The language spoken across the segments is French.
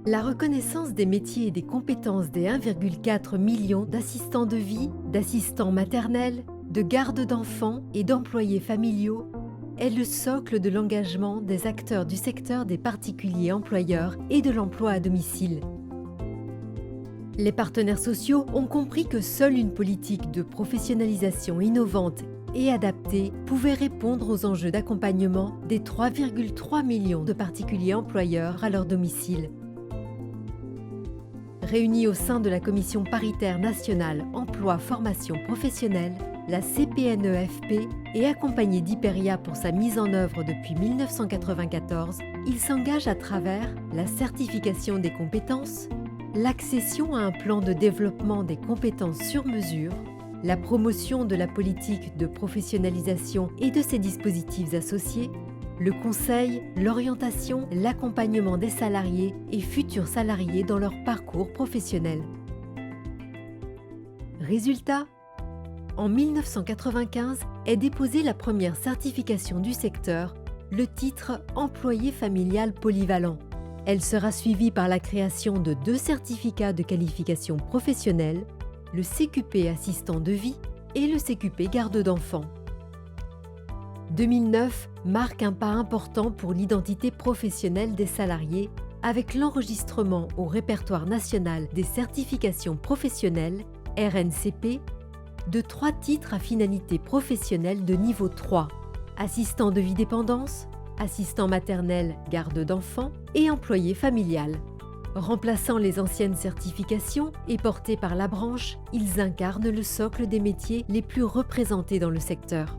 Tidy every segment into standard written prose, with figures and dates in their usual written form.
La reconnaissance des métiers et des compétences des 1,4 million d'assistants de vie, d'assistants maternels, de gardes d'enfants et d'employés familiaux est le socle de l'engagement des acteurs du secteur des particuliers employeurs et de l'emploi à domicile. Les partenaires sociaux ont compris que seule une politique de professionnalisation innovante et adaptée pouvait répondre aux enjeux d'accompagnement des 3,3 millions de particuliers employeurs à leur domicile. Réunie au sein de la Commission paritaire nationale emploi-formation professionnelle, la CPNEFP, et accompagnée d'Hyperia pour sa mise en œuvre depuis 1994, il s'engage à travers la certification des compétences, l'accession à un plan de développement des compétences sur mesure, la promotion de la politique de professionnalisation et de ses dispositifs associés, le conseil, l'orientation, l'accompagnement des salariés et futurs salariés dans leur parcours professionnel. Résultat, en 1995 est déposée la première certification du secteur, le titre Employé familial polyvalent. Elle sera suivie par la création de 2 certificats de qualification professionnelle, le CQP assistant de vie et le CQP garde d'enfants. 2009 marque un pas important pour l'identité professionnelle des salariés avec l'enregistrement au répertoire national des certifications professionnelles, RNCP, de 3 titres à finalité professionnelle de niveau 3, assistant de vie dépendance, assistant maternel garde d'enfants et employé familial. Remplaçant les anciennes certifications et portés par la branche, ils incarnent le socle des métiers les plus représentés dans le secteur.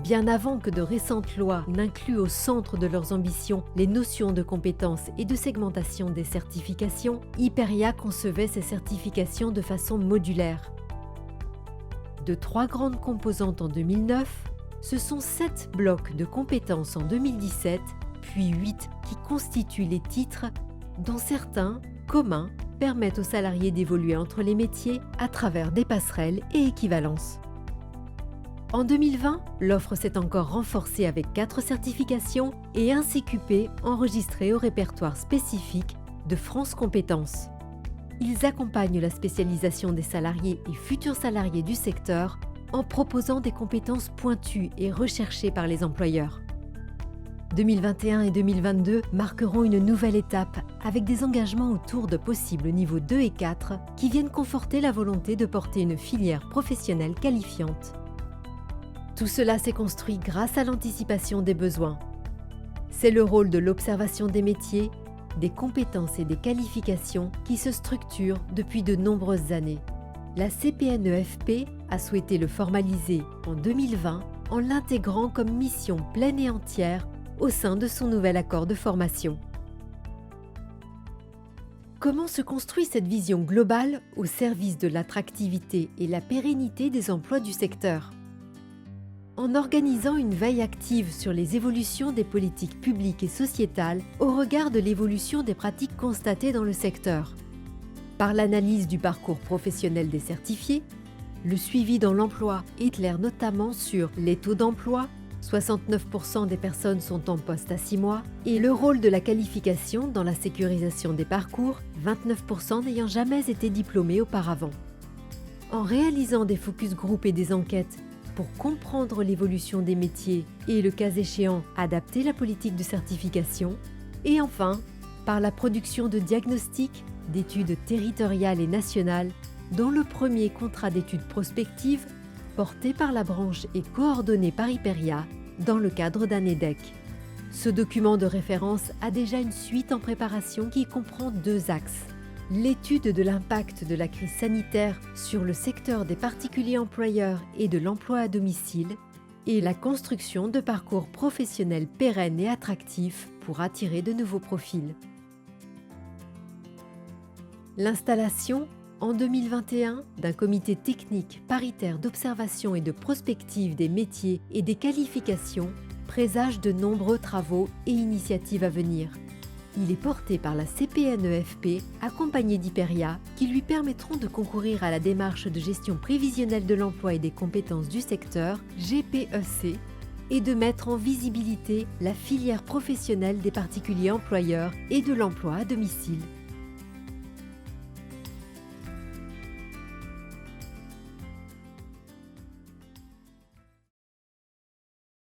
Bien avant que de récentes lois n'incluent au centre de leurs ambitions les notions de compétences et de segmentation des certifications, Hyperia concevait ces certifications de façon modulaire. De 3 grandes composantes en 2009, ce sont 7 blocs de compétences en 2017, puis 8 qui constituent les titres, dont certains, communs, permettent aux salariés d'évoluer entre les métiers à travers des passerelles et équivalences. En 2020, l'offre s'est encore renforcée avec 4 certifications et un CQP enregistré au répertoire spécifique de France Compétences. Ils accompagnent la spécialisation des salariés et futurs salariés du secteur en proposant des compétences pointues et recherchées par les employeurs. 2021 et 2022 marqueront une nouvelle étape avec des engagements autour de possibles niveaux 2 et 4 qui viennent conforter la volonté de porter une filière professionnelle qualifiante. Tout cela s'est construit grâce à l'anticipation des besoins. C'est le rôle de l'observation des métiers, des compétences et des qualifications qui se structurent depuis de nombreuses années. La CPNEFP a souhaité le formaliser en 2020 en l'intégrant comme mission pleine et entière au sein de son nouvel accord de formation. Comment se construit cette vision globale au service de l'attractivité et la pérennité des emplois du secteur ? En organisant une veille active sur les évolutions des politiques publiques et sociétales au regard de l'évolution des pratiques constatées dans le secteur. Par l'analyse du parcours professionnel des certifiés, le suivi dans l'emploi éclaire notamment sur les taux d'emploi, 69% des personnes sont en poste à 6 mois, et le rôle de la qualification dans la sécurisation des parcours, 29% n'ayant jamais été diplômés auparavant. En réalisant des focus group et des enquêtes pour comprendre l'évolution des métiers et, le cas échéant, adapter la politique de certification, et enfin, par la production de diagnostics, d'études territoriales et nationales, dont le premier contrat d'études prospectives, porté par la branche et coordonné par Hyperia, dans le cadre d'un EDEC. Ce document de référence a déjà une suite en préparation qui comprend 2 axes. L'étude de l'impact de la crise sanitaire sur le secteur des particuliers employeurs et de l'emploi à domicile et la construction de parcours professionnels pérennes et attractifs pour attirer de nouveaux profils. L'installation, en 2021, d'un comité technique paritaire d'observation et de prospective des métiers et des qualifications présage de nombreux travaux et initiatives à venir. Il est porté par la CPNEFP, accompagné d'Hyperia, qui lui permettront de concourir à la démarche de gestion prévisionnelle de l'emploi et des compétences du secteur, GPEC, et de mettre en visibilité la filière professionnelle des particuliers employeurs et de l'emploi à domicile.